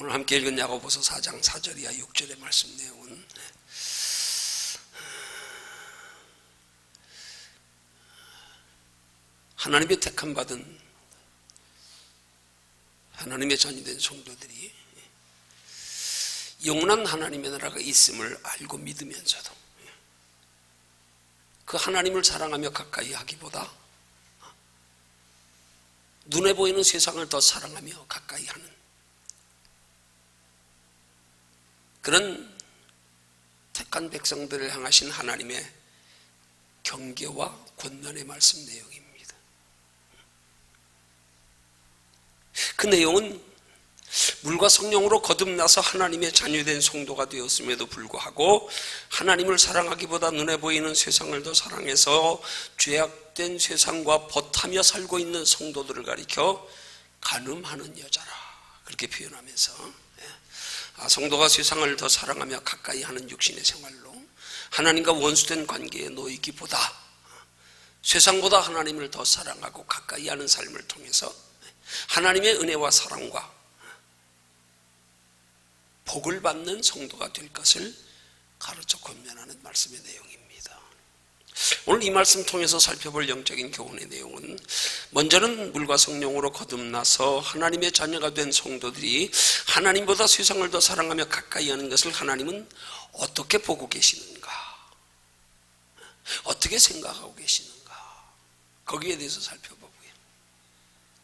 오늘 함께 읽은 야고보서 4장 4절 이하 6절의 말씀 내용은 하나님의 택함받은 하나님의 자녀된 성도들이 영원한 하나님의 나라가 있음을 알고 믿으면서도 그 하나님을 사랑하며 가까이 하기보다 눈에 보이는 세상을 더 사랑하며 가까이 하는 그런 택한 백성들을 향하신 하나님의 경계와 권면의 말씀 내용입니다. 그 내용은 물과 성령으로 거듭나서 하나님의 자녀된 성도가 되었음에도 불구하고 하나님을 사랑하기보다 눈에 보이는 세상을 더 사랑해서 죄악된 세상과 벗하며 살고 있는 성도들을 가리켜 간음하는 여자라 그렇게 표현하면서 성도가 세상을 더 사랑하며 가까이 하는 육신의 생활로 하나님과 원수된 관계에 놓이기보다 세상보다 하나님을 더 사랑하고 가까이 하는 삶을 통해서 하나님의 은혜와 사랑과 복을 받는 성도가 될 것을 가르쳐 권면하는 말씀의 내용입니다. 오늘 이 말씀 통해서 살펴볼 영적인 교훈의 내용은 먼저는 물과 성령으로 거듭나서 하나님의 자녀가 된 성도들이 하나님보다 세상을 더 사랑하며 가까이 하는 것을 하나님은 어떻게 보고 계시는가, 어떻게 생각하고 계시는가, 거기에 대해서 살펴보고요.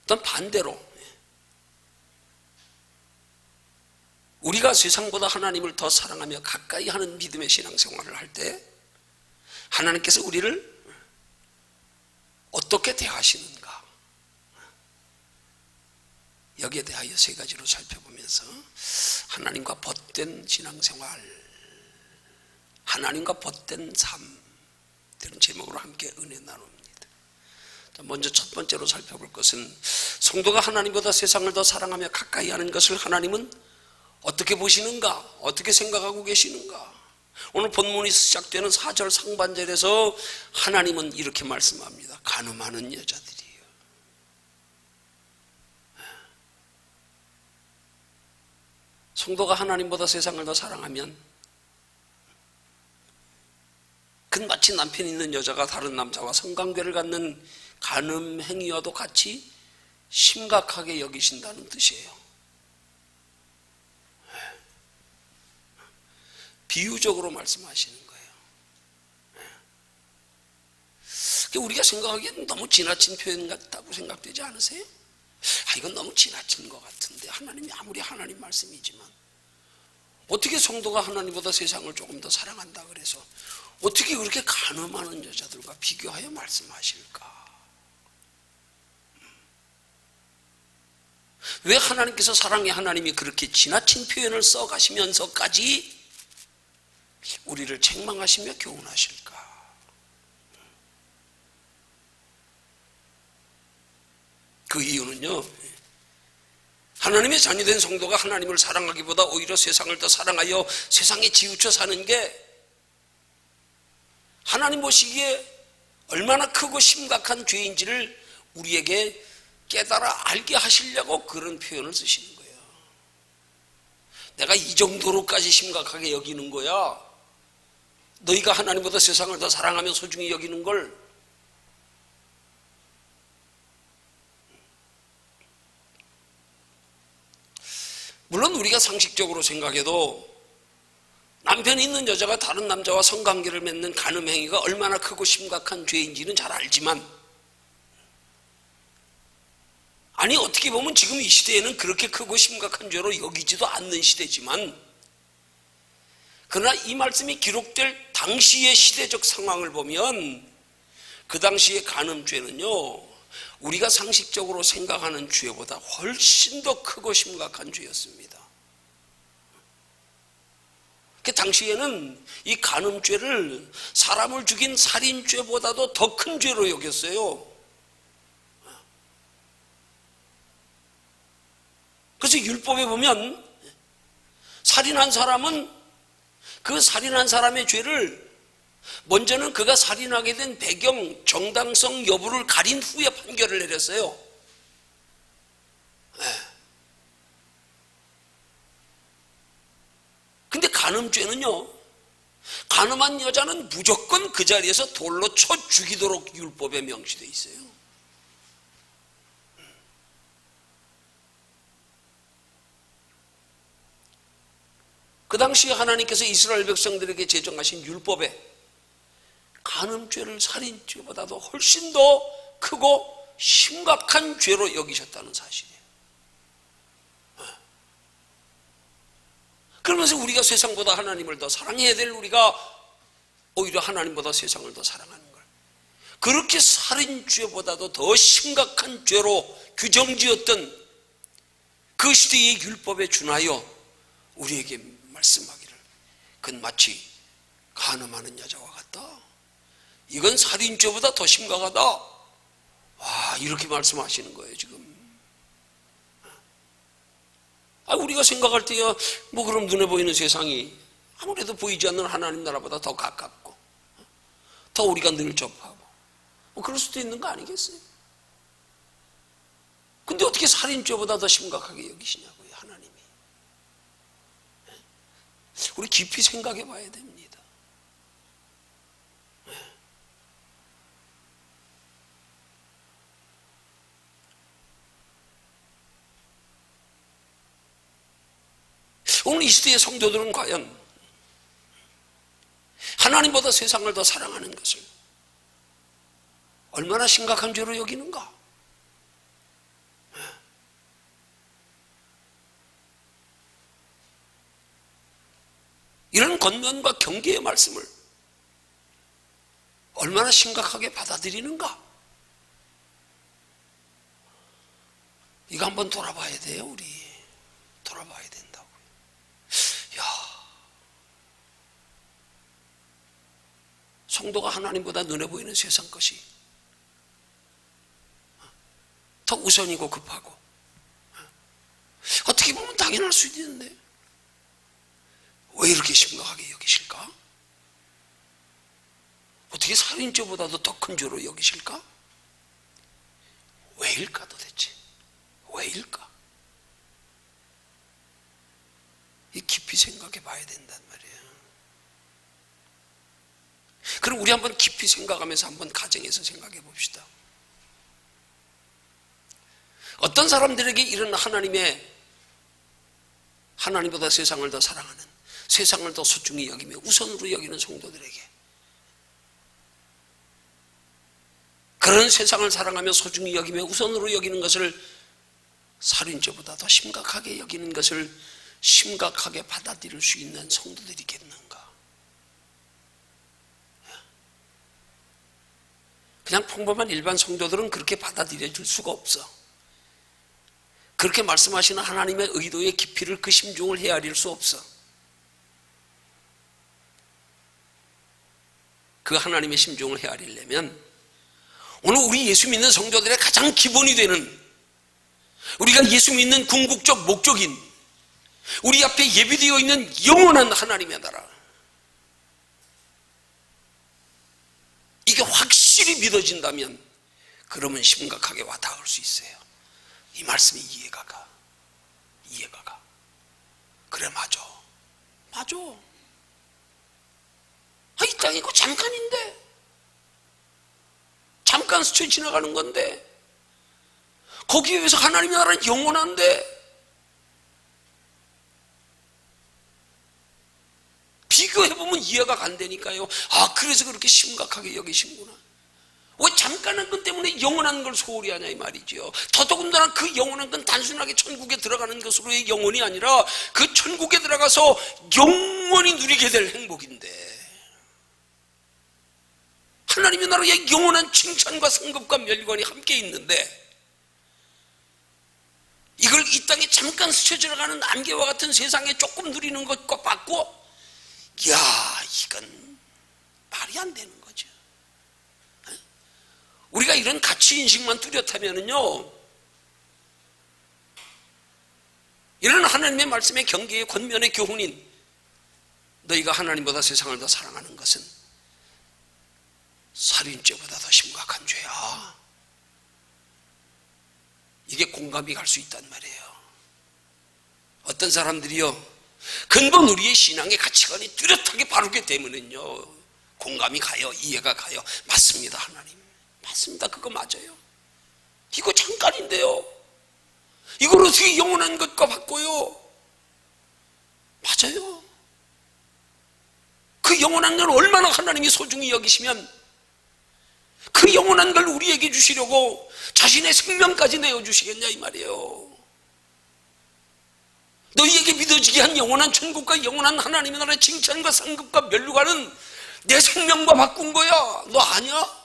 또 반대로 우리가 세상보다 하나님을 더 사랑하며 가까이 하는 믿음의 신앙생활을 할 때 하나님께서 우리를 어떻게 대하시는가, 여기에 대하여 세 가지로 살펴보면서 하나님과 벗된 신앙생활, 하나님과 벗된 삶 이런 제목으로 함께 은혜 나눕니다. 먼저 첫 번째로 살펴볼 것은 성도가 하나님보다 세상을 더 사랑하며 가까이 하는 것을 하나님은 어떻게 보시는가, 어떻게 생각하고 계시는가. 오늘 본문이 시작되는 4절 상반절에서 하나님은 이렇게 말씀합니다. 간음하는 여자들이에요. 성도가 하나님보다 세상을 더 사랑하면 그 마치 남편 있는 여자가 다른 남자와 성관계를 갖는 간음 행위와도 같이 심각하게 여기신다는 뜻이에요. 비유적으로 말씀하시는 거예요. 우리가 생각하기에는 너무 지나친 표현 같다고 생각되지 않으세요? 이건 너무 지나친 것 같은데 하나님이 아무리 하나님 말씀이지만 어떻게 성도가 하나님보다 세상을 조금 더 사랑한다 그래서 어떻게 그렇게 간음하는 여자들과 비교하여 말씀하실까? 왜 하나님께서 사랑의 하나님이 그렇게 지나친 표현을 써가시면서까지 우리를 책망하시며 교훈하실까? 그 이유는요, 하나님의 자녀된 성도가 하나님을 사랑하기보다 오히려 세상을 더 사랑하여 세상에 치우쳐 사는 게 하나님 보시기에 얼마나 크고 심각한 죄인지를 우리에게 깨달아 알게 하시려고 그런 표현을 쓰시는 거예요. 내가 이 정도로까지 심각하게 여기는 거야. 너희가 하나님보다 세상을 더 사랑하며 소중히 여기는 걸. 물론 우리가 상식적으로 생각해도 남편이 있는 여자가 다른 남자와 성관계를 맺는 간음 행위가 얼마나 크고 심각한 죄인지는 잘 알지만, 아니 어떻게 보면 지금 이 시대에는 그렇게 크고 심각한 죄로 여기지도 않는 시대지만, 그러나 이 말씀이 기록될 당시의 시대적 상황을 보면 그 당시의 간음죄는요, 우리가 상식적으로 생각하는 죄보다 훨씬 더 크고 심각한 죄였습니다. 그 당시에는 이 간음죄를 사람을 죽인 살인죄보다도 더 큰 죄로 여겼어요. 그래서 율법에 보면 살인한 사람은 그 살인한 사람의 죄를 먼저는 그가 살인하게 된 배경, 정당성 여부를 가린 후에 판결을 내렸어요. 간음죄는요, 간음한 여자는 무조건 그 자리에서 돌로 쳐 죽이도록 율법에 명시되어 있어요. 그 당시에 하나님께서 이스라엘 백성들에게 제정하신 율법에 간음죄를 살인죄보다도 훨씬 더 크고 심각한 죄로 여기셨다는 사실이에요. 그러면서 우리가 세상보다 하나님을 더 사랑해야 될 우리가 오히려 하나님보다 세상을 더 사랑하는 걸, 그렇게 살인죄보다도 더 심각한 죄로 규정지었던 그 시대의 율법에 준하여 우리에게 말씀하기를, 그건 마치 간음하는 여자와 같다, 이건 살인죄보다 더 심각하다, 와, 이렇게 말씀하시는 거예요 지금. 우리가 생각할 때야 뭐 그럼 눈에 보이는 세상이 아무래도 보이지 않는 하나님 나라보다 더 가깝고 더 우리가 늘 접하고 뭐 그럴 수도 있는 거 아니겠어요? 근데 어떻게 살인죄보다 더 심각하게 여기시냐고요, 하나님이. 우리 깊이 생각해 봐야 됩니다. 오늘 이 시대의 성도들은 과연 하나님보다 세상을 더 사랑하는 것을 얼마나 심각한 죄로 여기는가? 이런 권면과 경계의 말씀을 얼마나 심각하게 받아들이는가? 이거 한번 돌아봐야 돼요. 우리 돌아봐야 된다고요. 성도가 하나님보다 눈에 보이는 세상 것이 더 우선이고 급하고, 어떻게 보면 당연할 수도 있는데 왜 이렇게 심각하게 여기실까? 어떻게 살인죄보다도 더 큰 죄로 여기실까? 왜일까 도대체? 왜일까? 이 깊이 생각해 봐야 된단 말이에요. 그럼 우리 한번 깊이 생각하면서 한번 가정에서 생각해 봅시다. 어떤 사람들에게 이런 하나님보다 세상을 더 사랑하는, 세상을 더 소중히 여기며 우선으로 여기는 성도들에게 그런 세상을 사랑하며 소중히 여기며 우선으로 여기는 것을 살인죄보다 더 심각하게 여기는 것을 심각하게 받아들일 수 있는 성도들이 있겠는가? 그냥 평범한 일반 성도들은 그렇게 받아들여줄 수가 없어. 그렇게 말씀하시는 하나님의 의도의 깊이를, 그 심중을 헤아릴 수 없어. 그 하나님의 심중을 헤아리려면 오늘 우리 예수 믿는 성도들의 가장 기본이 되는, 우리가 예수 믿는 궁극적 목적인, 우리 앞에 예비되어 있는 영원한 하나님의 나라, 이게 확실히 믿어진다면 그러면 심각하게 와닿을 수 있어요. 이 말씀이 이해가 가. 그래, 맞아. 이 땅이 이거 잠깐인데, 잠깐 스쳐 지나가는 건데, 거기에 비해서 하나님의 나라는 영원한데, 비교해보면 이해가 간다니까요. 그래서 그렇게 심각하게 여기신구나. 왜 잠깐한 것 때문에 영원한 걸 소홀히 하냐 이 말이죠. 더더군다나 그 영원한 건 단순하게 천국에 들어가는 것으로의 영원이 아니라 그 천국에 들어가서 영원히 누리게 될 행복인데, 하나님의 나라에 영원한 칭찬과 성급과 멸관이 함께 있는데, 이걸 이 땅에 잠깐 스쳐 지나가는 안개와 같은 세상에 조금 누리는 것과 바꿔, 이건 말이 안 되는 거죠. 우리가 이런 가치인식만 뚜렷하면은요, 이런 하나님의 말씀의 경계의 권면의 교훈인 너희가 하나님보다 세상을 더 사랑하는 것은 살인죄보다 더 심각한 죄야, 이게 공감이 갈 수 있단 말이에요. 어떤 사람들이요, 근본 우리의 신앙의 가치관이 뚜렷하게 바르기 때문에요. 공감이 가요. 이해가 가요. 맞습니다. 하나님 맞습니다. 그거 맞아요. 이거 잠깐인데요. 이걸 어떻게 영원한 것과 바꿔요? 맞아요. 그 영원한 걸 얼마나 하나님이 소중히 여기시면 그 영원한 걸 우리에게 주시려고 자신의 생명까지 내어주시겠냐 이 말이에요. 너희에게 믿어지게 한 영원한 천국과 영원한 하나님의 나라의 칭찬과 상급과 면류관은 내 생명과 바꾼 거야. 너 아냐?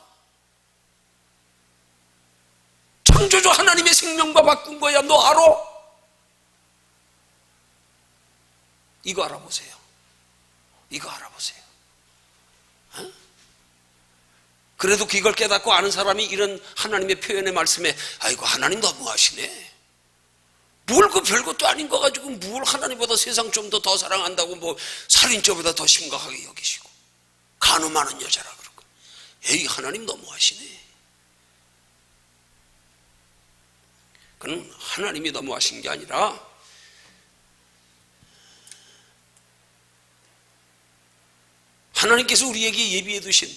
창조주 하나님의 생명과 바꾼 거야. 너 알아? 이거 알아보세요. 이거 알아보세요. 어? 그래도 이걸 깨닫고 아는 사람이 이런 하나님의 표현의 말씀에 아이고 하나님 너무하시네. 뭘 그 별것도 아닌 거 가지고 뭘 하나님보다 세상 좀 더 사랑한다고 뭐 살인죄보다 더 심각하게 여기시고 간음하는 여자라 그러고 에이 하나님 너무하시네. 그는 하나님이 너무하신 게 아니라 하나님께서 우리에게 예비해 두신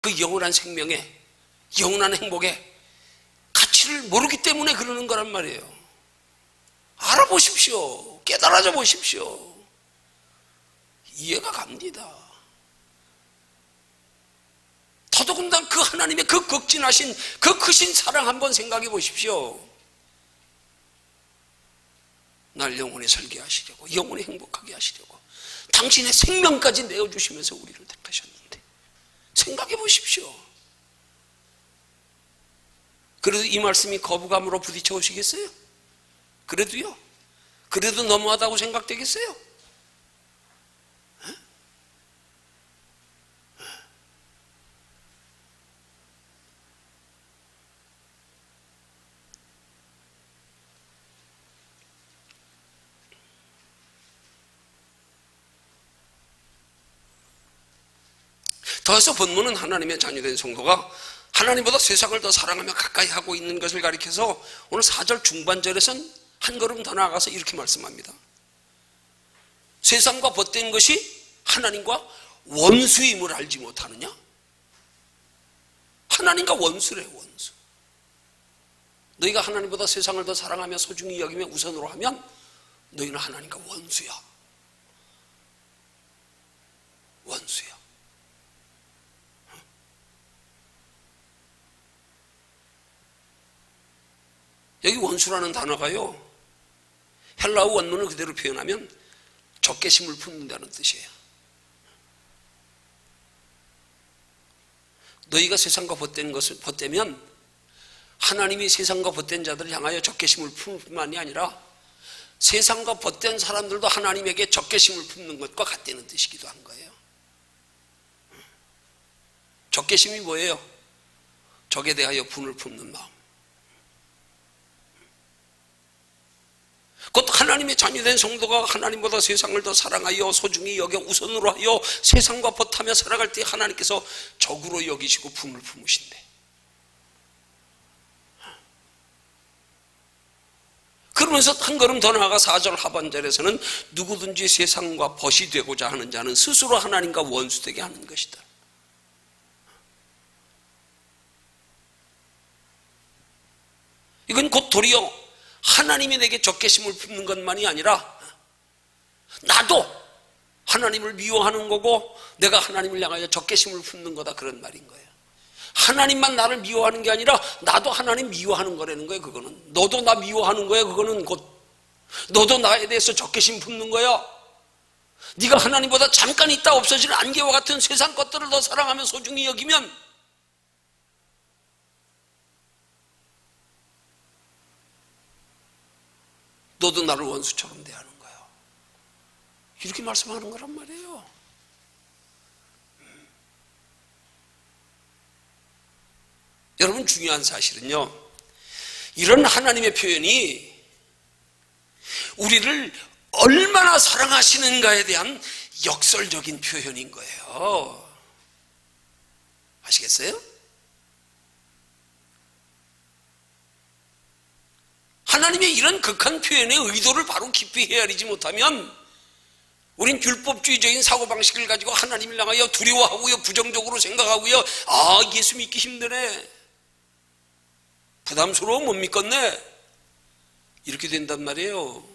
그 영원한 생명에 영원한 행복에 가치를 모르기 때문에 그러는 거란 말이에요. 알아보십시오. 깨달아져 보십시오. 이해가 갑니다. 더더군다나 그 하나님의 그 극진하신 그 크신 사랑 한번 생각해 보십시오. 날 영원히 살게 하시려고 영원히 행복하게 하시려고 당신의 생명까지 내어주시면서 우리를 택하셨는데 생각해 보십시오. 그래도 이 말씀이 거부감으로 부딪혀 오시겠어요? 그래도요? 그래도 너무하다고 생각되겠어요? 더해서 본문은 하나님의 자녀된 성도가 하나님보다 세상을 더 사랑하며 가까이 하고 있는 것을 가리켜서 오늘 4절 중반절에선 한 걸음 더 나아가서 이렇게 말씀합니다. 세상과 벗된 것이 하나님과 원수임을 알지 못하느냐? 하나님과 원수래. 원수. 너희가 하나님보다 세상을 더 사랑하며 소중히 여기며 우선으로 하면 너희는 하나님과 원수야. 원수야. 여기 원수라는 단어가요, 헬라어 원문을 그대로 표현하면 적개심을 품는다는 뜻이에요. 너희가 세상과 벗된 것을 벗대면 하나님이 세상과 벗된 자들을 향하여 적개심을 품을 뿐만이 아니라 세상과 벗된 사람들도 하나님에게 적개심을 품는 것과 같다는 뜻이기도 한 거예요. 적개심이 뭐예요? 적에 대하여 분을 품는 마음. 곧 하나님의 자녀된 성도가 하나님보다 세상을 더 사랑하여 소중히 여겨 우선으로 하여 세상과 벗하며 살아갈 때 하나님께서 적으로 여기시고 품을 품으신대. 그러면서 한 걸음 더 나아가 4절 하반절에서는 누구든지 세상과 벗이 되고자 하는 자는 스스로 하나님과 원수되게 하는 것이다. 이건 곧 도리어 하나님이 내게 적개심을 품는 것만이 아니라 나도 하나님을 미워하는 거고 내가 하나님을 향하여 적개심을 품는 거다, 그런 말인 거예요. 하나님만 나를 미워하는 게 아니라 나도 하나님 미워하는 거라는 거예요. 그거는 너도 나 미워하는 거예요. 그거는 곧 너도 나에 대해서 적개심 품는 거야. 네가 하나님보다 잠깐 있다 없어지는 안개와 같은 세상 것들을 더 사랑하며 소중히 여기면 너도 나를 원수처럼 대하는 거야. 이렇게 말씀하는 거란 말이에요. 여러분, 중요한 사실은요, 이런 하나님의 표현이 우리를 얼마나 사랑하시는가에 대한 역설적인 표현인 거예요. 아시겠어요? 하나님의 이런 극한 표현의 의도를 바로 깊이 헤아리지 못하면 우린 율법주의적인 사고방식을 가지고 하나님을 향하여 두려워하고요, 부정적으로 생각하고요, 아, 예수 믿기 힘드네, 부담스러워, 못 믿겠네, 이렇게 된단 말이에요.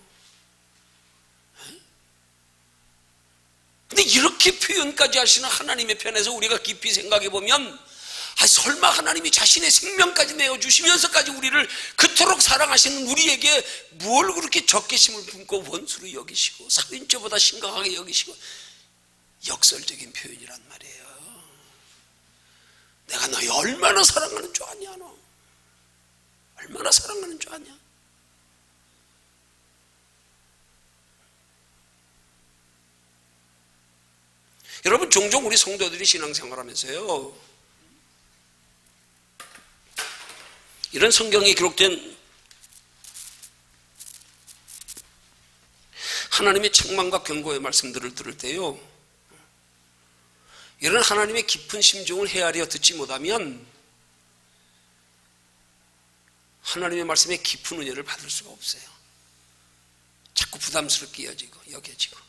근데 이렇게 표현까지 하시는 하나님의 편에서 우리가 깊이 생각해 보면, 아, 설마 하나님이 자신의 생명까지 내어주시면서까지 우리를 그토록 사랑하시는 우리에게 뭘 그렇게 적개심을 품고 원수로 여기시고 살인죄보다 심각하게 여기시고, 역설적인 표현이란 말이에요. 내가 너희 얼마나 사랑하는 줄 아냐, 너 얼마나 사랑하는 줄 아냐. 여러분, 종종 우리 성도들이 신앙생활하면서요, 이런 성경에 기록된 하나님의 책망과 경고의 말씀들을 들을 때요, 이런 하나님의 깊은 심정을 헤아려 듣지 못하면 하나님의 말씀에 깊은 은혜를 받을 수가 없어요. 자꾸 부담스럽게 여겨지고.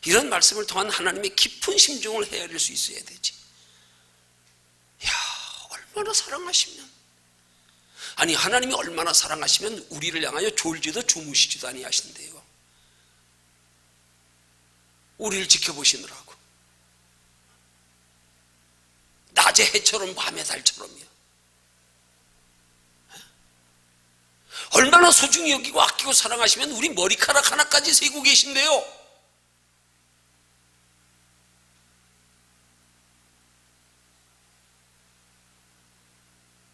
이런 말씀을 통한 하나님의 깊은 심정을 헤아릴 수 있어야 되지. 야, 얼마나 사랑하시면, 아니, 하나님이 얼마나 사랑하시면 우리를 향하여 졸지도 주무시지도 아니하신대요. 우리를 지켜보시느라고. 낮의 해처럼 밤의 달처럼요. 얼마나 소중히 여기고 아끼고 사랑하시면 우리 머리카락 하나까지 세고 계신대요.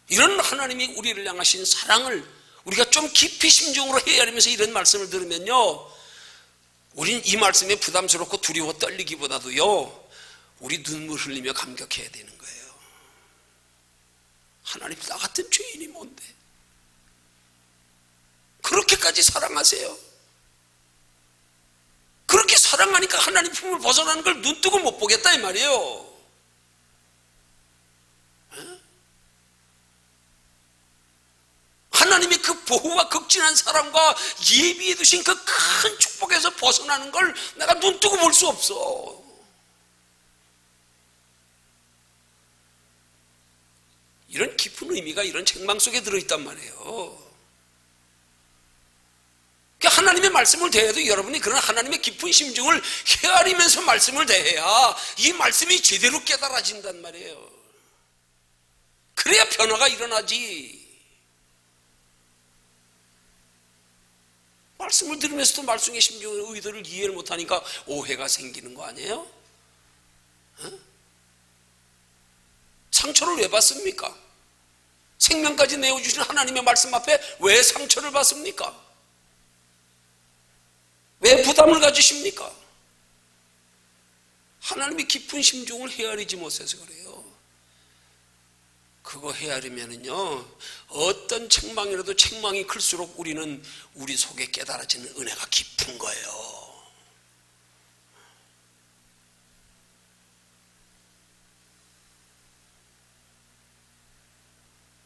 이런 하나님이 우리를 향하신 사랑을 우리가 좀 깊이 심정으로 헤아리면서 이런 말씀을 들으면요, 우린 이 말씀에 부담스럽고 두려워 떨리기보다도요, 우리 눈물 흘리며 감격해야 되는 거예요. 하나님, 나 같은 죄인이 뭔데 그렇게까지 사랑하세요? 그렇게 사랑하니까 하나님 품을 벗어나는 걸 눈뜨고 못 보겠다 이 말이에요. 하나님의 그 보호와 극진한 사랑과 예비해 두신 그 큰 축복에서 벗어나는 걸 내가 눈뜨고 볼 수 없어. 이런 깊은 의미가 이런 책망 속에 들어있단 말이에요. 하나님의 말씀을 대해도 여러분이 그런 하나님의 깊은 심정을 헤아리면서 말씀을 대해야 이 말씀이 제대로 깨달아진단 말이에요. 그래야 변화가 일어나지. 말씀을 들으면서도 말씀의 심정의 의도를 이해를 못하니까 오해가 생기는 거 아니에요? 상처를 왜 받습니까? 생명까지 내어주신 하나님의 말씀 앞에 왜 상처를 받습니까? 왜 부담을 가지십니까? 하나님의 깊은 심정을 헤아리지 못해서 그래요. 그거 헤아리면은요, 어떤 책망이라도 책망이 클수록 우리는 우리 속에 깨달아지는 은혜가 깊은 거예요.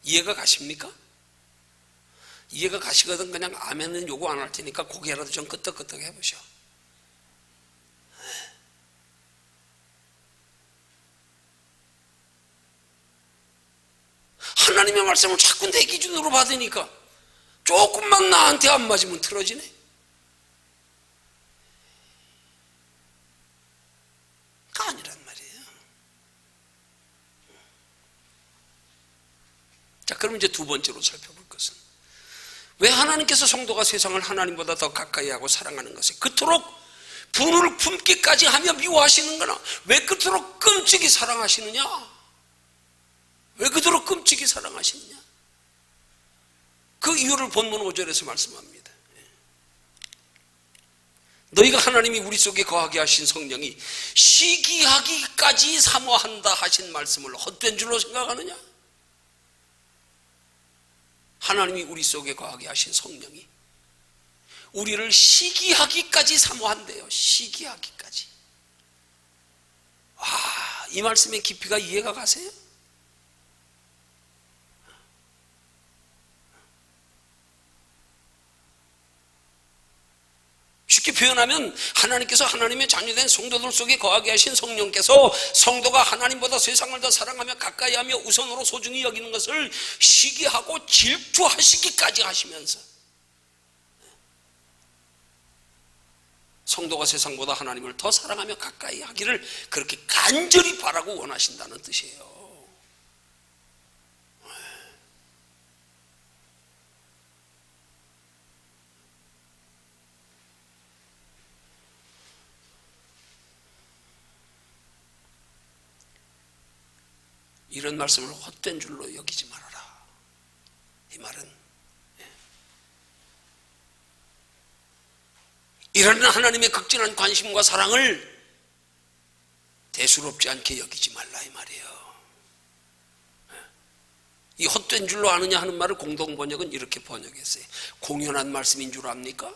이해가 가십니까? 이해가 가시거든 그냥 아멘은 요구 안 할 테니까 고개라도 좀 끄덕끄덕 해보셔. 하나님의 말씀을 자꾸 내 기준으로 받으니까 조금만 나한테 안 맞으면 틀어지네. 그거 아니란 말이에요. 자, 그럼 이제 두 번째로 살펴볼 것은, 왜 하나님께서 성도가 세상을 하나님보다 더 가까이 하고 사랑하는 것에 그토록 분을 품기까지 하며 미워하시는 거나, 왜 그토록 끔찍이 사랑하시느냐? 왜 그토록 끔찍이 사랑하시느냐? 그 이유를 본문 5절에서 말씀합니다. 너희가 하나님이 우리 속에 거하게 하신 성령이 시기하기까지 사모한다 하신 말씀을 헛된 줄로 생각하느냐? 하나님이 우리 속에 거하게 하신 성령이 우리를 시기하기까지 사모한대요. 시기하기까지. 와, 이 말씀의 깊이가 이해가 가세요? 표현하면 하나님께서 하나님의 자녀된 성도들 속에 거하게 하신 성령께서 성도가 하나님보다 세상을 더 사랑하며 가까이하며 우선으로 소중히 여기는 것을 시기하고 질투하시기까지 하시면서 성도가 세상보다 하나님을 더 사랑하며 가까이 하기를 그렇게 간절히 바라고 원하신다는 뜻이에요. 이런 말씀을 헛된 줄로 여기지 말아라. 이 말은 이런 하나님의 극진한 관심과 사랑을 대수롭지 않게 여기지 말라 이 말이에요. 이 헛된 줄로 아느냐 하는 말을 공동번역은 이렇게 번역했어요. 공연한 말씀인 줄 압니까?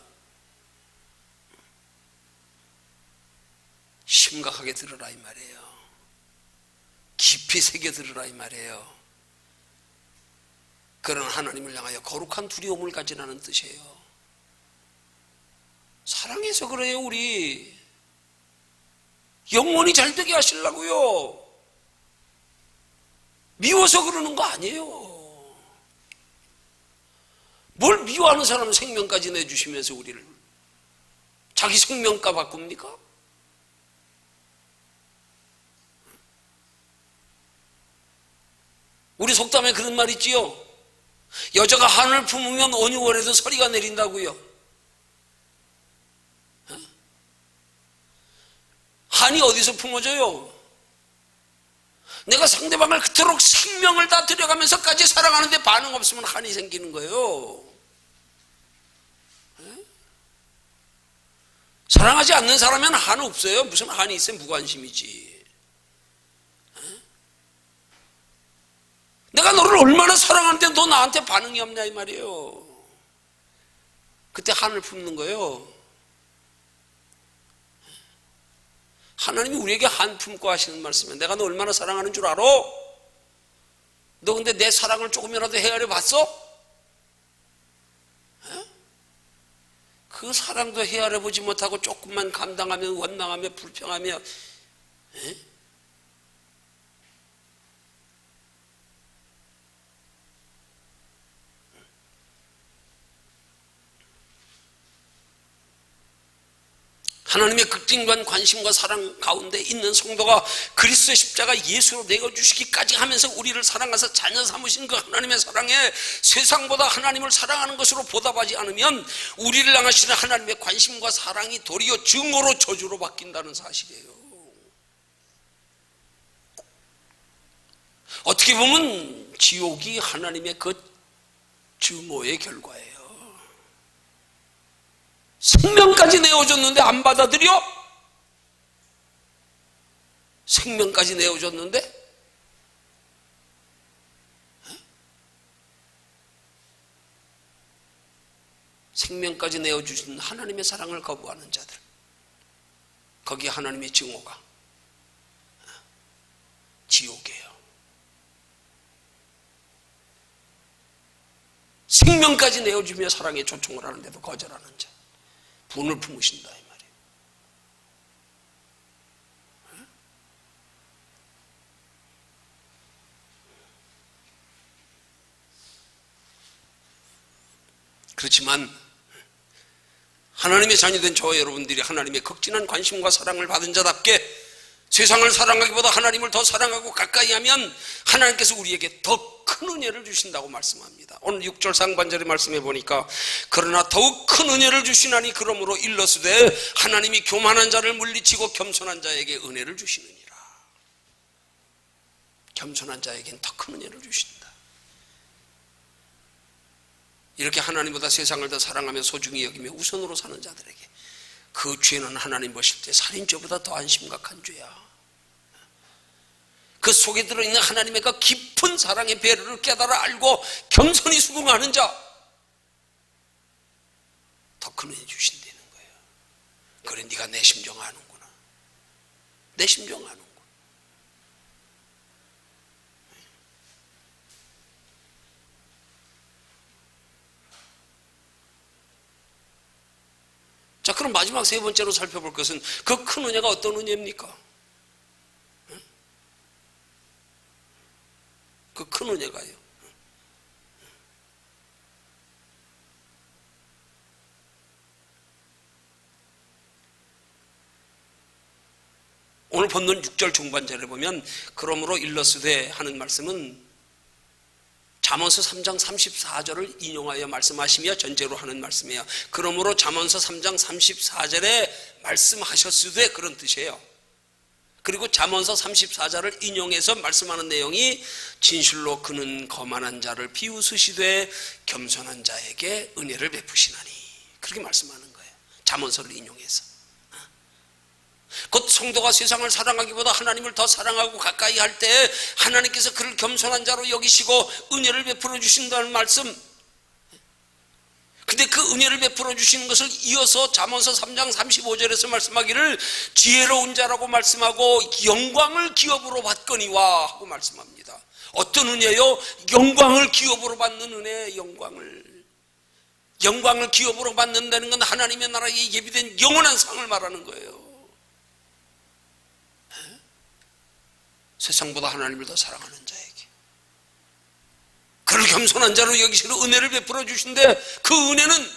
심각하게 들으라 이 말이에요. 깊이 새겨 들으라 이 말이에요. 그런 하나님을 향하여 거룩한 두려움을 가지라는 뜻이에요. 사랑해서 그래요. 우리 영원히 잘되게 하시려고요. 미워서 그러는 거 아니에요. 뭘 미워하는 사람은 생명까지 내주시면서 우리를 자기 생명가 바꿉니까? 우리 속담에 그런 말 있지요. 여자가 한을 품으면 어느 월에도 서리가 내린다고요. 한이 어디서 품어져요? 내가 상대방을 그토록 생명을 다 들여가면서까지 사랑하는데 반응 없으면 한이 생기는 거예요. 사랑하지 않는 사람은 한 없어요. 무슨 한이 있으면 무관심이지. 내가 너를 얼마나 사랑하는데 너 나한테 반응이 없냐 이 말이에요. 그때 한을 품는 거예요. 하나님이 우리에게 한 품고 하시는 말씀이에요. 내가 너 얼마나 사랑하는 줄 알아? 너 근데 내 사랑을 조금이라도 헤아려 봤어? 그 사랑도 헤아려 보지 못하고 조금만 감당하며 원망하며 불평하며 하나님의 극진한 관심과 사랑 가운데 있는 성도가 그리스도의 십자가 예수로 내어주시기까지 하면서 우리를 사랑하사 자녀 삼으신 그 하나님의 사랑에 세상보다 하나님을 사랑하는 것으로 보답하지 않으면 우리를 향하시는 하나님의 관심과 사랑이 도리어 증오로 저주로 바뀐다는 사실이에요. 어떻게 보면 지옥이 하나님의 그 증오의 결과예요. 생명까지 내어줬는데 안 받아들여? 생명까지 내어줬는데? 생명까지 내어주신 하나님의 사랑을 거부하는 자들, 거기에 하나님의 증오가 지옥이에요. 생명까지 내어주며 사랑에 초청을 하는데도 거절하는 자, 분을 품으신다 이 말이에요. 그렇지만 하나님의 자녀된 저와 여러분들이 하나님의 극진한 관심과 사랑을 받은 자답게 세상을 사랑하기보다 하나님을 더 사랑하고 가까이 하면 하나님께서 우리에게 더 큰 은혜를 주신다고 말씀합니다. 오늘 6절 상반절의 말씀해 보니까 그러나 더욱 큰 은혜를 주시나니 그러므로 일러스되 하나님이 교만한 자를 물리치고 겸손한 자에게 은혜를 주시느니라. 겸손한 자에겐 더 큰 은혜를 주신다. 이렇게 하나님보다 세상을 더 사랑하며 소중히 여기며 우선으로 사는 자들에게 그 죄는 하나님 보실 때 살인죄보다 더한 심각한 죄야. 그 속에 들어있는 하나님의 그 깊은 사랑의 배려를 깨달아 알고 겸손히 수긍하는 자, 더 큰 은혜 주신다는 거예요. 그래, 네가 내 심정 아는구나. 내 심정 아는구나. 자, 자, 그럼 마지막 세 번째로 살펴볼 것은 그 큰 은혜가 어떤 은혜입니까? 그 큰 은혜가요. 오늘 본문 6절 중반절에 보면 그러므로 일러스되 하는 말씀은 잠언서 3장 34절을 인용하여 말씀하시며 전제로 하는 말씀이에요. 그러므로 잠언서 3장 34절에 말씀하셨으되 그런 뜻이에요. 그리고 잠언서 34절을 인용해서 말씀하는 내용이 진실로 그는 거만한 자를 비웃으시되 겸손한 자에게 은혜를 베푸시나니, 그렇게 말씀하는 거예요. 잠언서를 인용해서. 곧 성도가 세상을 사랑하기보다 하나님을 더 사랑하고 가까이 할 때 하나님께서 그를 겸손한 자로 여기시고 은혜를 베풀어 주신다는 말씀. 근데 그 은혜를 베풀어 주시는 것을 이어서 잠언서 3장 35절에서 말씀하기를 지혜로운 자라고 말씀하고 영광을 기업으로 받거니와 하고 말씀합니다. 어떤 은혜요? 영광을 기업으로 받는 은혜. 영광을 기업으로 받는다는 건 하나님의 나라에 예비된 영원한 상을 말하는 거예요. 세상보다 하나님을 더 사랑하는 자에게 그를 겸손한 자로 여기시는 은혜를 베풀어 주신데, 그 은혜는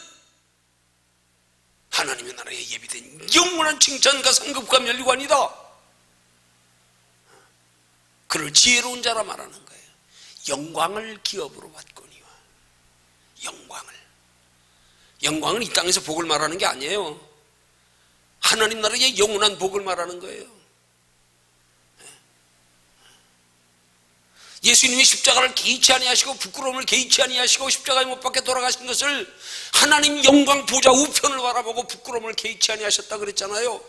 하나님의 나라에 예비된 영원한 칭찬과 상급과 면류관이다. 그를 지혜로운 자라 말하는 거예요. 영광을 기업으로 받거니와. 영광은 이 땅에서 복을 말하는 게 아니에요. 하나님 나라의 영원한 복을 말하는 거예요. 예수님이 십자가를 개의치 아니하시고 부끄러움을 개의치 아니하시고 십자가에 못 박혀 돌아가신 것을 하나님 영광 보좌 우편을 바라보고 부끄러움을 개의치 아니하셨다 그랬잖아요.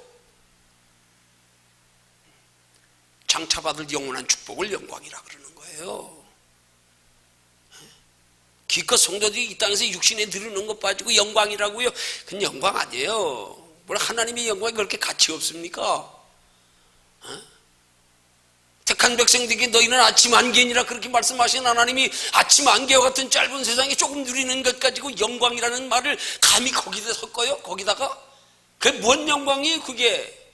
장차 받을 영원한 축복을 영광이라 그러는 거예요. 기껏 성도들이 이 땅에서 육신에 드러는 것 가지고 영광이라고요? 그건 영광 아니에요. 뭘 하나님의 영광이 그렇게 가치 없습니까? 택한 백성들에게 너희는 아침 안개니라 그렇게 말씀하신 하나님이 아침 안개와 같은 짧은 세상에 조금 누리는 것 가지고 영광이라는 말을 감히 거기다 섞어요? 거기다가? 그게 뭔 영광이에요 그게?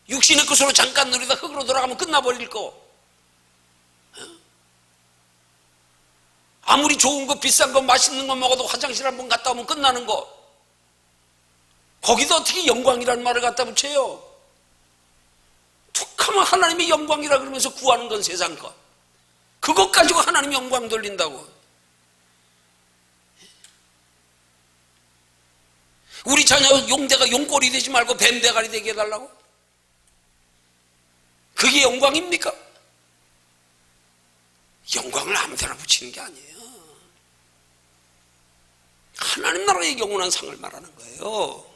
육신의 것으로 잠깐 누리다 흙으로 돌아가면 끝나버릴 거. 아무리 좋은 거 비싼 거 맛있는 거 먹어도 화장실 한번 갔다 오면 끝나는 거. 거기다 어떻게 영광이라는 말을 갖다 붙여요? 툭하면 하나님의 영광이라 그러면서 구하는 건 세상 것. 그것 가지고 하나님 영광 돌린다고. 우리 자녀 용대가 용꼬리 되지 말고 뱀대가리 되게 해달라고? 그게 영광입니까? 영광을 아무데나 붙이는 게 아니에요. 하나님 나라의 영원한 상을 말하는 거예요.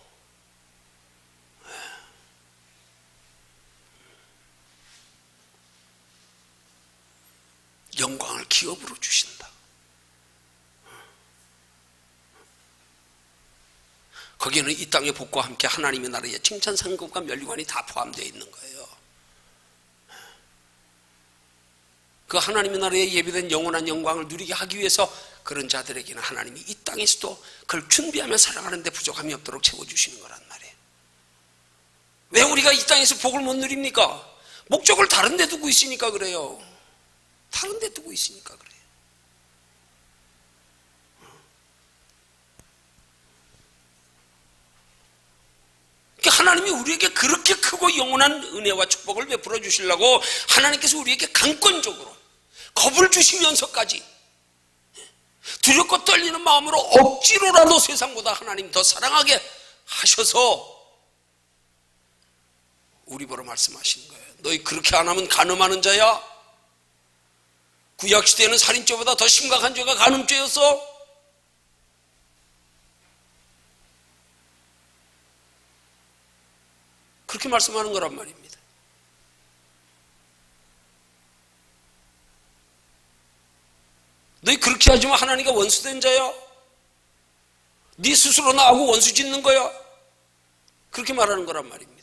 영광을 기업으로 주신다. 거기에는 이 땅의 복과 함께 하나님의 나라의 칭찬 상급과 면류관이 다 포함되어 있는 거예요. 그 하나님의 나라에 예비된 영원한 영광을 누리게 하기 위해서 그런 자들에게는 하나님이 이 땅에서도 그걸 준비하며 살아가는데 부족함이 없도록 채워주시는 거란 말이에요. 왜 우리가 이 땅에서 복을 못 누립니까? 목적을 다른 데 두고 있으니까 그래요. 다른 데 두고 있으니까 그래요. 하나님이 우리에게 그렇게 크고 영원한 은혜와 축복을 베풀어 주시려고 하나님께서 우리에게 강권적으로 겁을 주시면서까지 두렵고 떨리는 마음으로 억지로라도 세상보다 하나님 더 사랑하게 하셔서 우리 보러 말씀하시는 거예요. 너희 그렇게 안 하면 간음하는 자야. 구약시대에는 살인죄보다 더 심각한 죄가 간음죄였어. 그렇게 말씀하는 거란 말입니다. 너희 그렇게 하지만 하나님과 원수된 자야. 네 스스로 나하고 원수 짓는 거야. 그렇게 말하는 거란 말입니다.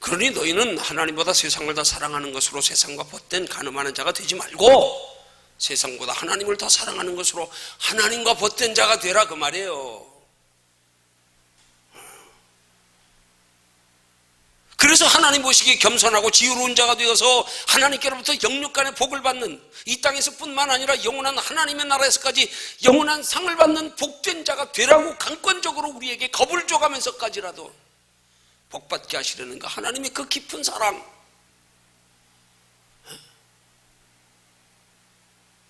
그러니 너희는 하나님보다 세상을 더 사랑하는 것으로 세상과 벗된 가늠하는 자가 되지 말고 세상보다 하나님을 더 사랑하는 것으로 하나님과 벗된 자가 되라, 그 말이에요. 그래서 하나님 보시기에 겸손하고 지혜로운 자가 되어서 하나님께로부터 영육간의 복을 받는, 이 땅에서 뿐만 아니라 영원한 하나님의 나라에서까지 영원한 상을 받는 복된 자가 되라고 강권적으로 우리에게 겁을 줘가면서까지라도 복받게 하시려는 가 하나님의 그 깊은 사랑,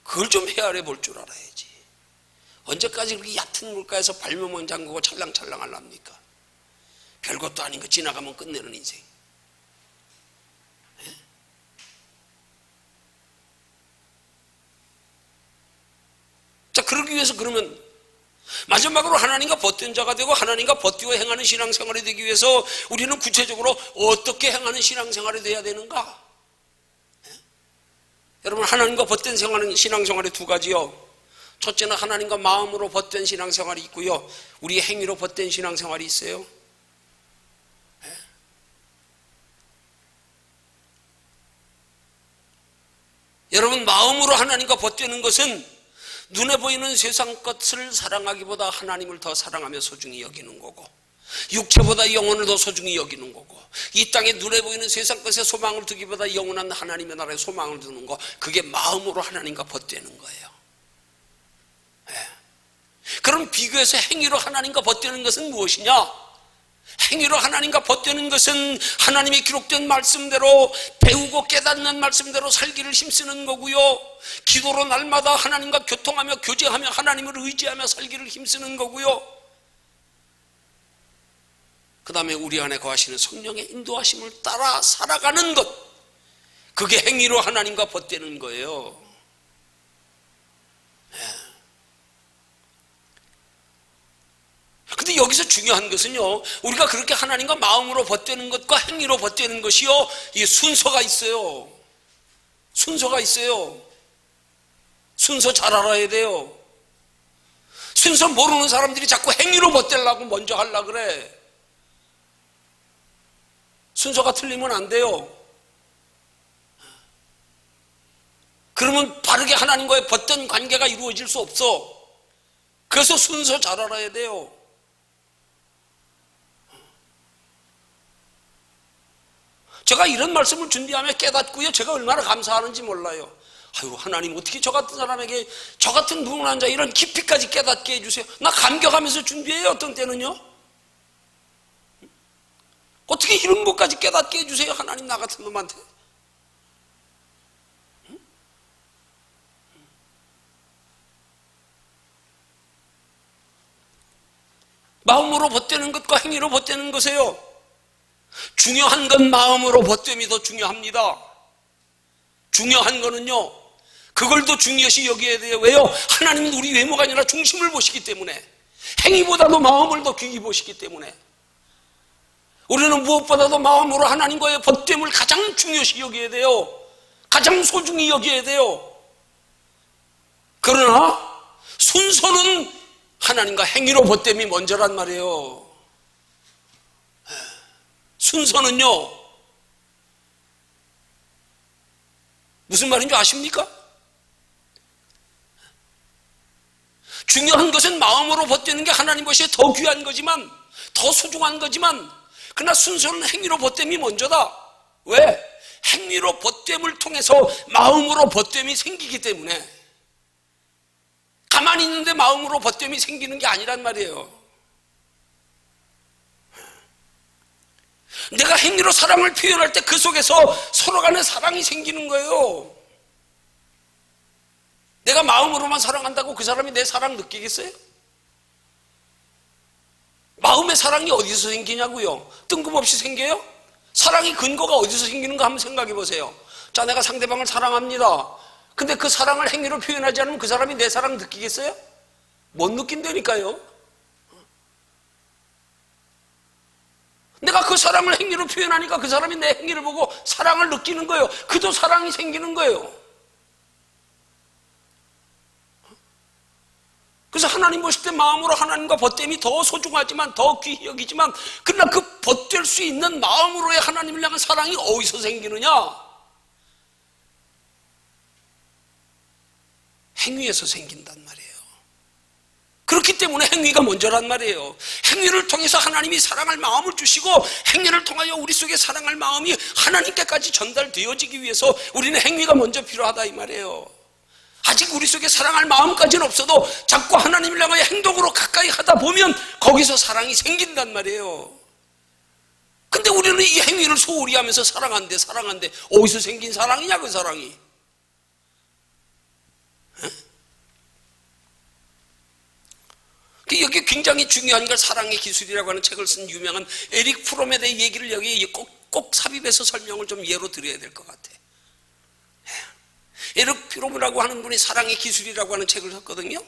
그걸 좀 헤아려 볼 줄 알아야지. 언제까지 그렇게 얕은 물가에서 발명문 잠그고 찰랑찰랑 하랍니까? 별것도 아닌 거 지나가면 끝내는 인생. 자, 그러기 위해서 그러면 마지막으로 하나님과 벗된 자가 되고 하나님과 벗기고 행하는 신앙생활이 되기 위해서 우리는 구체적으로 어떻게 행하는 신앙생활이 돼야 되는가? 여러분, 하나님과 벗된 신앙생활이 두 가지요. 첫째는 하나님과 마음으로 벗된 신앙생활이 있고요, 우리의 행위로 벗된 신앙생활이 있어요. 여러분, 마음으로 하나님과 벗되는 것은 눈에 보이는 세상 것을 사랑하기보다 하나님을 더 사랑하며 소중히 여기는 거고, 육체보다 영혼을 더 소중히 여기는 거고, 이 땅에 눈에 보이는 세상 것에 소망을 두기보다 영원한 하나님의 나라에 소망을 두는 거, 그게 마음으로 하나님과 벗되는 거예요. 그럼 비교해서 행위로 하나님과 벗되는 것은 무엇이냐? 행위로 하나님과 벗되는 것은 하나님의 기록된 말씀대로 배우고 깨닫는 말씀대로 살기를 힘쓰는 거고요, 기도로 날마다 하나님과 교통하며 교제하며 하나님을 의지하며 살기를 힘쓰는 거고요, 그 다음에 우리 안에 거하시는 성령의 인도하심을 따라 살아가는 것, 그게 행위로 하나님과 벗되는 거예요. 근데 여기서 중요한 것은요, 우리가 그렇게 하나님과 마음으로 벗되는 것과 행위로 벗되는 것이요, 이게 순서가 있어요. 순서가 있어요. 순서 잘 알아야 돼요. 순서 모르는 사람들이 자꾸 행위로 벗되려고 먼저 하려고 그래. 순서가 틀리면 안 돼요. 그러면 바르게 하나님과의 벗된 관계가 이루어질 수 없어. 그래서 순서 잘 알아야 돼요. 제가 이런 말씀을 준비하며 깨닫고요, 제가 얼마나 감사하는지 몰라요. 아유, 하나님 어떻게 저 같은 사람에게, 저 같은 무능한 자 이런 깊이까지 깨닫게 해주세요. 나 감격하면서 준비해요. 어떤 때는요, 어떻게 이런 것까지 깨닫게 해주세요, 하나님, 나 같은 놈한테. 마음으로 벗되는 것과 행위로 벗되는 것이에요. 중요한 건 마음으로 벗됨이 더 중요합니다. 중요한 거는요, 그걸 더 중요시 여겨야 돼요. 왜요? 하나님은 우리 외모가 아니라 중심을 보시기 때문에, 행위보다도 마음을 더 귀히 보시기 때문에 우리는 무엇보다도 마음으로 하나님과의 벗됨을 가장 중요시 여겨야 돼요. 가장 소중히 여겨야 돼요. 그러나 순서는 하나님과 행위로 벗됨이 먼저란 말이에요. 순서는요, 무슨 말인지 아십니까? 중요한 것은 마음으로 벗되는 게 하나님 것이 더 귀한 거지만, 더 소중한 거지만, 그러나 순서는 행위로 벗됨이 먼저다. 왜? 행위로 벗됨을 통해서 마음으로 벗됨이 생기기 때문에. 가만히 있는데 마음으로 벗됨이 생기는 게 아니란 말이에요. 내가 행위로 사랑을 표현할 때 그 속에서 서로 간에 사랑이 생기는 거예요. 내가 마음으로만 사랑한다고 그 사람이 내 사랑 느끼겠어요? 마음의 사랑이 어디서 생기냐고요? 뜬금없이 생겨요? 사랑의 근거가 어디서 생기는가 한번 생각해 보세요. 자, 내가 상대방을 사랑합니다. 근데 그 사랑을 행위로 표현하지 않으면 그 사람이 내 사랑 느끼겠어요? 못 느낀다니까요. 내가 그 사랑을 행위로 표현하니까 그 사람이 내 행위를 보고 사랑을 느끼는 거예요. 그도 사랑이 생기는 거예요. 그래서 하나님 보실 때 마음으로 하나님과 벗됨이 더 소중하지만 더 귀히 여기지만 그러나 그 벗될 수 있는 마음으로의 하나님을 향한 사랑이 어디서 생기느냐? 행위에서 생긴단 말이에요. 그렇기 때문에 행위가 먼저란 말이에요. 행위를 통해서 하나님이 사랑할 마음을 주시고 행위를 통하여 우리 속에 사랑할 마음이 하나님께까지 전달되어지기 위해서 우리는 행위가 먼저 필요하다 이 말이에요. 아직 우리 속에 사랑할 마음까지는 없어도 자꾸 하나님을 향하여 행동으로 가까이 하다 보면 거기서 사랑이 생긴단 말이에요. 근데 우리는 이 행위를 소홀히 하면서 사랑한대 어디서 생긴 사랑이냐 그 사랑이. 여기 굉장히 중요한 걸 사랑의 기술이라고 하는 책을 쓴 유명한 에릭 프롬에 대해 얘기를 여기 꼭 삽입해서 설명을 좀 예로 드려야 될 것 같아. 에릭 프롬이라고 하는 분이 사랑의 기술이라고 하는 책을 썼거든요.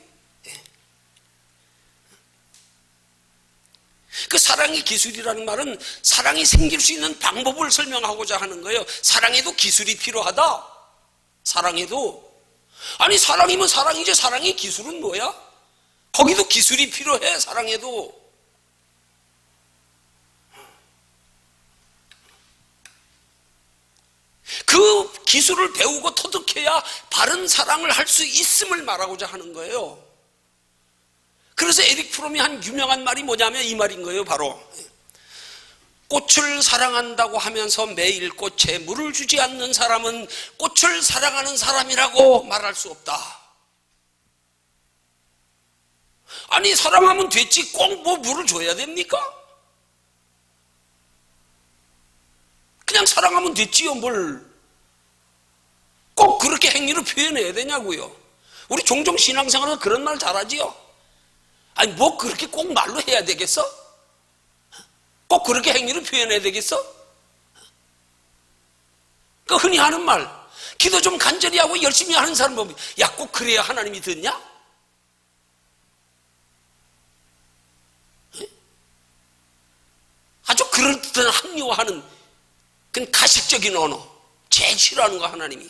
그 사랑의 기술이라는 말은 사랑이 생길 수 있는 방법을 설명하고자 하는 거예요. 사랑에도 기술이 필요하다. 사랑에도. 아니 사랑이면 사랑이지 사랑의 기술은 뭐야? 거기도 기술이 필요해. 사랑에도. 그 기술을 배우고 터득해야 바른 사랑을 할 수 있음을 말하고자 하는 거예요. 그래서 에릭 프롬이 한 유명한 말이 뭐냐면 이 말인 거예요. 바로 꽃을 사랑한다고 하면서 매일 꽃에 물을 주지 않는 사람은 꽃을 사랑하는 사람이라고 말할 수 없다. 아니 사랑하면 됐지 꼭 뭐 물을 줘야 됩니까? 그냥 사랑하면 됐지요. 뭘 꼭 그렇게 행위로 표현해야 되냐고요. 우리 종종 신앙생활에서 그런 말 잘하지요. 아니 뭐 그렇게 꼭 말로 해야 되겠어? 꼭 그렇게 행위로 표현해야 되겠어? 그 흔히 하는 말, 기도 좀 간절히 하고 열심히 하는 사람 보면 야 꼭 그래야 하나님이 듣냐? 아주 그럴듯한 합리화하는 그건 가식적인 언어. 제일 싫어하는 거 하나님이.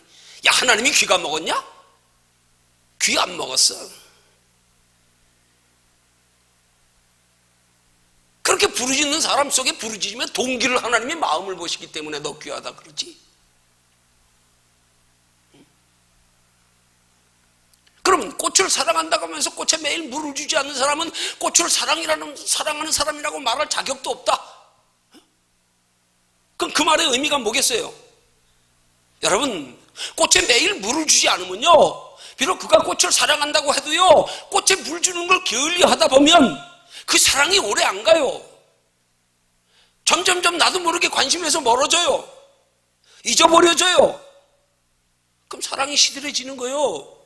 야 하나님이 귀가 먹었냐? 귀 안 먹었어. 그렇게 부르짖는 사람 속에 부르짖으면 동기를 하나님이 마음을 보시기 때문에 너 귀하다 그러지. 그러면 꽃을 사랑한다고 하면서 꽃에 매일 물을 주지 않는 사람은 꽃을 사랑하는 사람이라고 말할 자격도 없다. 그럼 그 말의 의미가 뭐겠어요? 여러분 꽃에 매일 물을 주지 않으면요 비록 그가 꽃을 사랑한다고 해도요 꽃에 물 주는 걸 게을리 하다 보면 그 사랑이 오래 안 가요. 점점점 나도 모르게 관심에서 멀어져요. 잊어버려져요. 그럼 사랑이 시들해지는 거예요.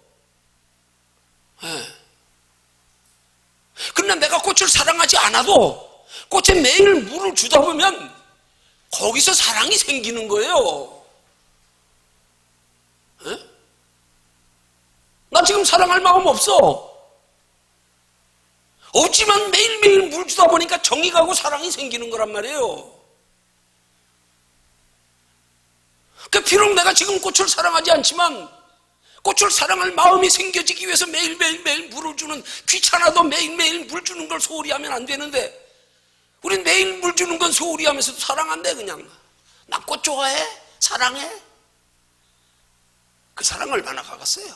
그러나 내가 꽃을 사랑하지 않아도 꽃에 매일 물을 주다 보면 거기서 사랑이 생기는 거예요. 나 지금 사랑할 마음 없어. 없지만 매일매일 물 주다 보니까 정이 가고 사랑이 생기는 거란 말이에요. 그러니까 비록 내가 지금 꽃을 사랑하지 않지만 꽃을 사랑할 마음이 생겨지기 위해서 매일 물을 주는, 귀찮아도 매일매일 물 주는 걸 소홀히 하면 안 되는데 우린 매일 물 주는 건 소홀히 하면서도 사랑한대. 그냥 나 꽃 좋아해? 사랑해? 그 사랑 얼마나 가겠어요?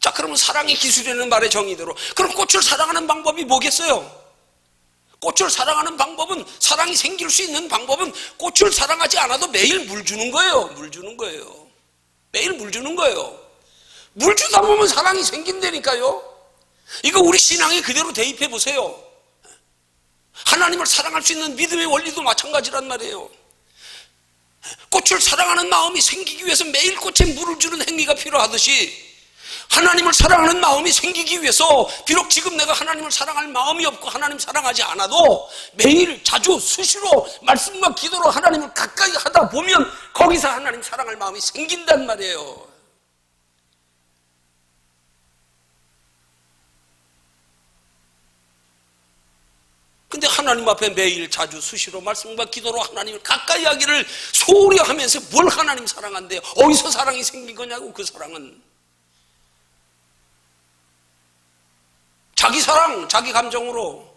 자 그러면 사랑의 기술이라는 말의 정의대로 그럼 꽃을 사랑하는 방법이 뭐겠어요? 꽃을 사랑하는 방법은, 사랑이 생길 수 있는 방법은 꽃을 사랑하지 않아도 매일 물 주는 거예요. 물 주는 거예요. 매일 물 주는 거예요. 물 주다 보면 사랑이 생긴다니까요. 이거 우리 신앙에 그대로 대입해 보세요. 하나님을 사랑할 수 있는 믿음의 원리도 마찬가지란 말이에요. 꽃을 사랑하는 마음이 생기기 위해서 매일 꽃에 물을 주는 행위가 필요하듯이 하나님을 사랑하는 마음이 생기기 위해서 비록 지금 내가 하나님을 사랑할 마음이 없고 하나님 사랑하지 않아도 매일 자주 수시로 말씀과 기도로 하나님을 가까이 하다 보면 거기서 하나님 사랑할 마음이 생긴단 말이에요. 근데 근데 하나님 앞에 매일 자주 수시로 말씀과 기도로 하나님을 가까이 하기를 소홀히 하면서 뭘 하나님 사랑한대요? 어디서 사랑이 생긴 거냐고. 그 사랑은 자기 사랑, 자기 감정으로.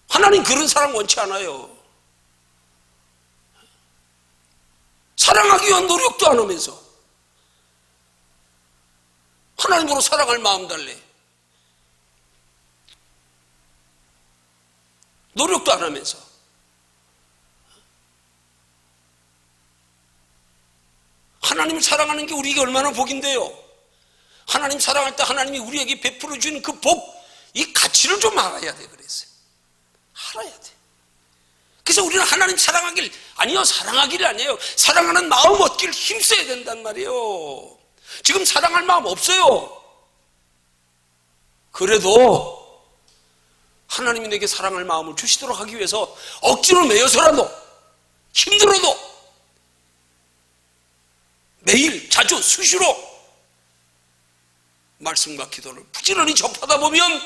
하나님 그런 사랑 원치 않아요. 사랑하기 위한 노력도 안 하면서 하나님으로 사랑할 마음 달래. 노력도 안 하면서. 하나님을 사랑하는 게 우리에게 얼마나 복인데요. 하나님 사랑할 때 하나님이 우리에게 베풀어 주는 그 복, 이 가치를 좀 알아야 돼. 그랬어요. 알아야 돼. 그래서 우리는 하나님 사랑하길, 아니요, 사랑하길 아니에요. 사랑하는 마음 얻기를 힘써야 된단 말이에요. 지금 사랑할 마음 없어요. 그래도 하나님이 내게 사랑할 마음을 주시도록 하기 위해서 억지로 매여서라도, 힘들어도 매일 자주 수시로 말씀과 기도를 부지런히 접하다 보면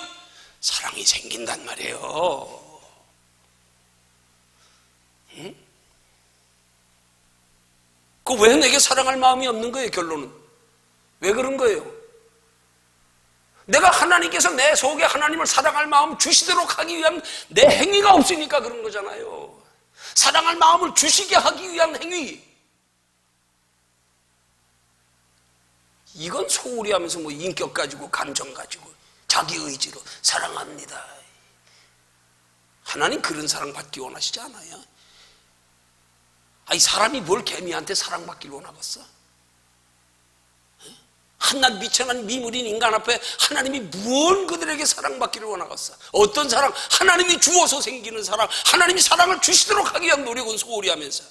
사랑이 생긴단 말이에요. 응? 그 왜 내게 사랑할 마음이 없는 거예요? 결론은 왜 그런 거예요? 내가 하나님께서 내 속에 하나님을 사랑할 마음 주시도록 하기 위한 내 행위가 없으니까 그런 거잖아요. 사랑할 마음을 주시게 하기 위한 행위, 이건 소홀히 하면서 뭐 인격 가지고 감정 가지고 자기 의지로 사랑합니다. 하나님 그런 사랑 받기 원하시지 않아요. 아니 사람이 뭘 개미한테 사랑받기를 원하겠어? 한낱 미천한 미물인 인간 앞에 하나님이 무언 그들에게 사랑받기를 원하겠어? 어떤 사랑? 하나님이 주어서 생기는 사랑, 하나님이 사랑을 주시도록 하기 위한 노력은 소홀히 하면서.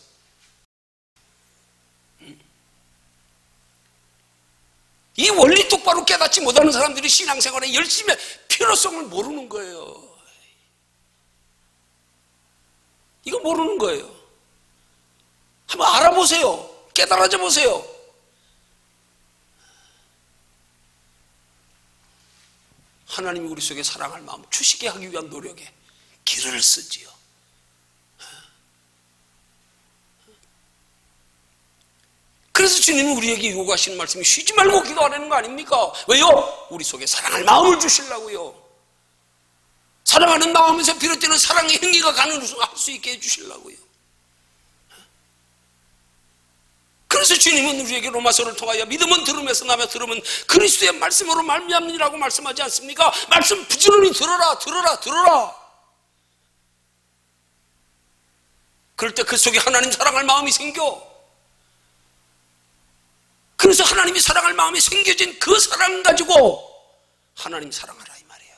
이 원리 똑바로 깨닫지 못하는 사람들이 신앙생활에 열심히 필요성을 모르는 거예요. 이거 모르는 거예요. 한번 알아보세요. 깨달아져 보세요. 하나님이 우리 속에 사랑할 마음 주시게 하기 위한 노력에 길을 쓰지요. 그래서 주님은 우리에게 요구하시는 말씀이 쉬지 말고 기도하라는 거 아닙니까? 왜요? 우리 속에 사랑할 마음을 주시려고요. 사랑하는 마음에서 비롯되는 사랑의 행위가 가능할 수 있게 해주시려고요. 그래서 주님은 우리에게 로마서를 통하여 믿음은 들음에서 나며 들음은 그리스도의 말씀으로 말미암느니라고 말씀하지 않습니까? 말씀 부지런히 들어라. 그럴 때 그 속에 하나님 사랑할 마음이 생겨. 그래서 하나님이 사랑할 마음이 생겨진 그 사랑 가지고 하나님 사랑하라 이 말이에요.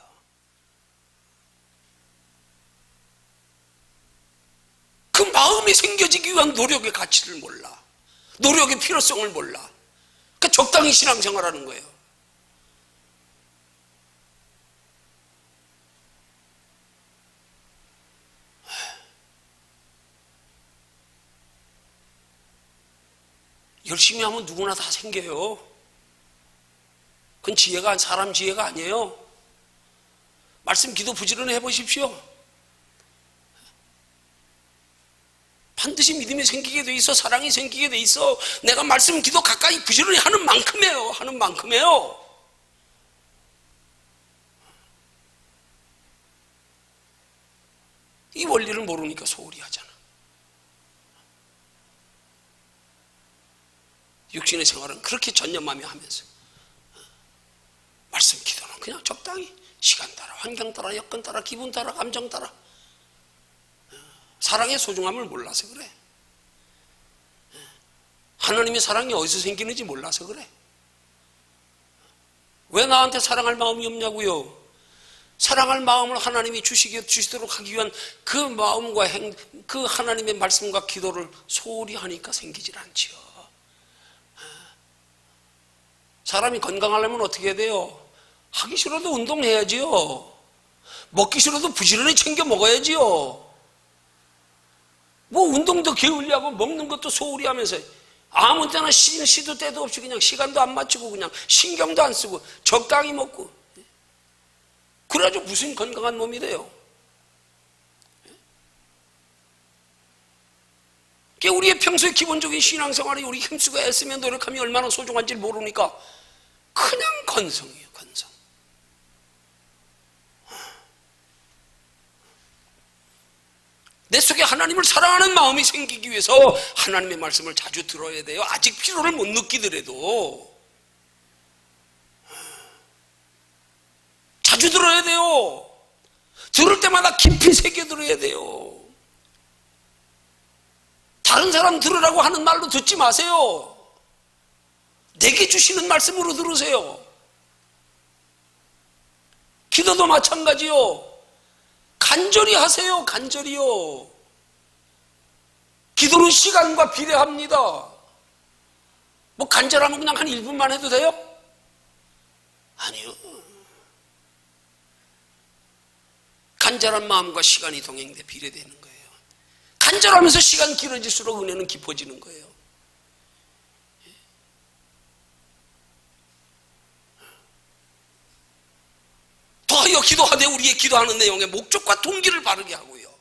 그 마음이 생겨지기 위한 노력의 가치를 몰라. 노력의 필요성을 몰라. 그러니까 적당히 신앙생활하는 거예요. 열심히 하면 누구나 다 생겨요. 그건 지혜가 사람 지혜가 아니에요. 말씀 기도 부지런히 해보십시오. 반드시 믿음이 생기게 돼 있어. 사랑이 생기게 돼 있어. 내가 말씀 기도 가까이 부지런히 하는 만큼이에요. 이 원리를 모르니까 소홀히 하잖아. 육신의 생활은 그렇게 전념하며 하면서 말씀 기도는 그냥 적당히 시간 따라, 환경 따라, 여건 따라, 기분 따라, 감정 따라. 사랑의 소중함을 몰라서 그래. 하나님의 사랑이 어디서 생기는지 몰라서 그래. 왜 나한테 사랑할 마음이 없냐고요? 사랑할 마음을 하나님이 주시도록 하기 위한 그 마음과 그 하나님의 말씀과 기도를 소홀히 하니까 생기질 않지요. 사람이 건강하려면 어떻게 해야 돼요? 하기 싫어도 운동해야지요. 먹기 싫어도 부지런히 챙겨 먹어야지요. 뭐 운동도 게을리하고 먹는 것도 소홀히 하면서 아무 때나 시도 때도 없이 그냥 시간도 안 맞추고 그냥 신경도 안 쓰고 적당히 먹고 그래가지고 무슨 건강한 몸이 돼요? 우리의 평소의 기본적인 신앙생활이 우리 힘쓰고 애쓰며 노력함이 얼마나 소중한지 모르니까 그냥 건성이에요, 건성. 내 속에 하나님을 사랑하는 마음이 생기기 위해서 하나님의 말씀을 자주 들어야 돼요. 아직 피로를 못 느끼더라도 자주 들어야 돼요. 들을 때마다 깊이 새겨 들어야 돼요. 다른 사람 들으라고 하는 말로 듣지 마세요. 내게 주시는 말씀으로 들으세요. 기도도 마찬가지요. 간절히 하세요. 간절히요. 기도는 시간과 비례합니다. 뭐 간절하면 그냥 한 1분만 해도 돼요? 아니요. 간절한 마음과 시간이 동행돼 비례되는 거예요. 간절하면서 시간 길어질수록 은혜는 깊어지는 거예요. 더하여 기도하되 우리의 기도하는 내용의 목적과 동기를 바르게 하고요.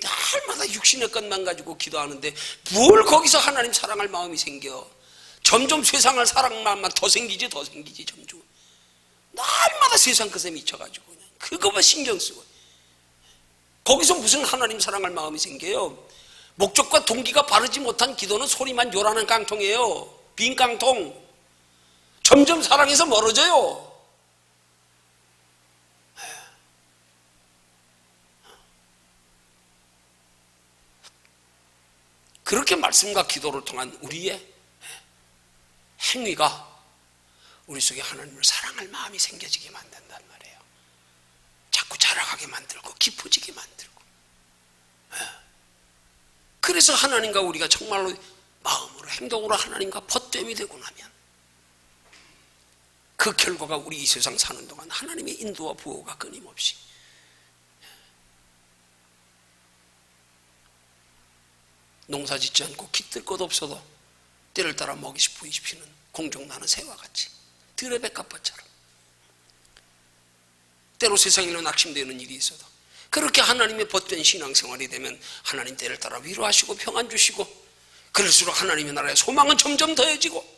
날마다 육신의 것만 가지고 기도하는데 뭘 거기서 하나님 사랑할 마음이 생겨. 점점 세상을 사랑할 마음만 더 생기지 점점. 날마다 세상 것에 미쳐가지고 그냥 그거만 신경 쓰고. 거기서 무슨 하나님 사랑할 마음이 생겨요. 목적과 동기가 바르지 못한 기도는 소리만 요란한 깡통이에요. 빈 깡통. 점점 사랑에서 멀어져요. 그렇게 말씀과 기도를 통한 우리의 행위가 우리 속에 하나님을 사랑할 마음이 생겨지게 만든단 말이에요. 자꾸 자라가게 만들고 깊어지게 만들고. 그래서 하나님과 우리가 정말로 마음으로 행동으로 하나님과 벗됨이 되고 나면 그 결과가 우리 이 세상 사는 동안 하나님의 인도와 보호가 끊임없이 농사 짓지 않고 깃들 것 없어도 때를 따라 먹이 부이시 피는 공중 나는 새와 같이 들의 백합화처럼 때로 세상일로 낙심되는 일이 있어도 그렇게 하나님의 벗된 신앙생활이 되면 하나님 때를 따라 위로하시고 평안 주시고 그럴수록 하나님의 나라의 소망은 점점 더해지고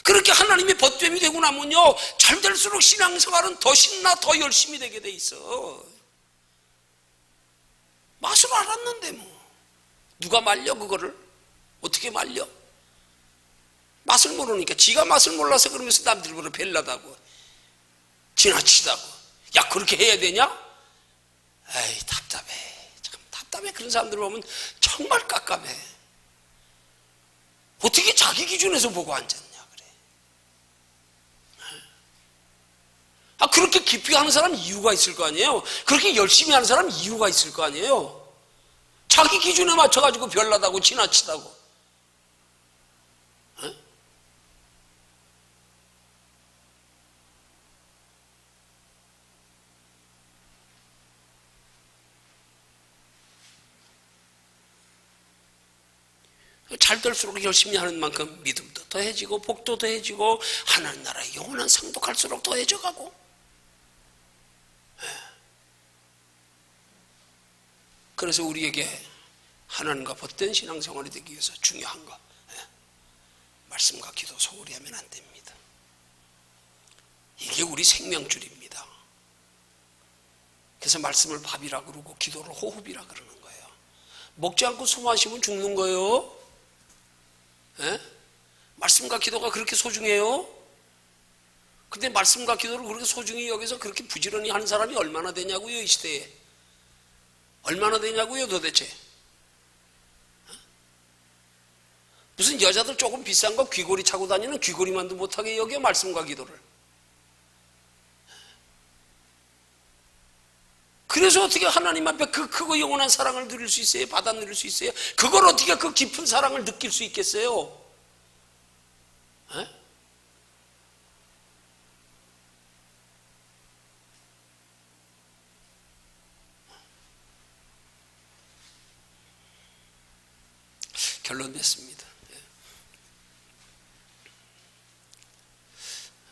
그렇게 하나님의 벗됨이 되고 나면요 잘 될수록 신앙생활은 더 신나 더 열심히 되게 돼 있어. 맛을 알았는데 뭐 누가 말려 그거를? 어떻게 말려? 맛을 모르니까 지가 맛을 몰라서 그러면서 남들보다 별나다고 지나치다고 야 그렇게 해야 되냐? 에이 답답해 참 답답해. 그런 사람들 보면 정말 깝깝해. 어떻게 자기 기준에서 보고 앉았냐 그래. 그렇게 깊이 하는 사람 이유가 있을 거 아니에요. 그렇게 열심히 하는 사람 이유가 있을 거 아니에요. 자기 기준에 맞춰가지고 별나다고 지나치다고. 잘 될수록 열심히 하는 만큼 믿음도 더해지고 복도 더해지고 하나님 나라의 영원한 상도 갈수록 더해져가고. 그래서 우리에게 하나님과 벗된 신앙생활이 되기 위해서 중요한 거 말씀과 기도 소홀히 하면 안 됩니다. 이게 우리 생명줄입니다. 그래서 말씀을 밥이라 그러고 기도를 호흡이라 그러는 거예요. 먹지 않고 숨 마시면 죽는 거예요. 말씀과 기도가 그렇게 소중해요. 근데 말씀과 기도를 그렇게 소중히 여기서 그렇게 부지런히 하는 사람이 얼마나 되냐고요 이 시대에. 얼마나 되냐고요 도대체. 무슨 여자들 조금 비싼 거 귀걸이 차고 다니는 귀걸이만도 못하게 여겨 말씀과 기도를. 그래서 어떻게 하나님 앞에 그 크고 영원한 사랑을 누릴 수 있어요? 받아 누릴 수 있어요? 그걸 어떻게 그 깊은 사랑을 느낄 수 있겠어요? 결론 냈습니다.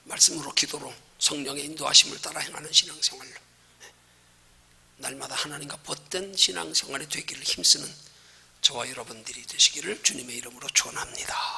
말씀으로 기도로 성령의 인도하심을 따라 행하는 신앙생활로 날마다 하나님과 벗된 신앙생활이 되기를 힘쓰는 저와 여러분들이 되시기를 주님의 이름으로 축원합니다.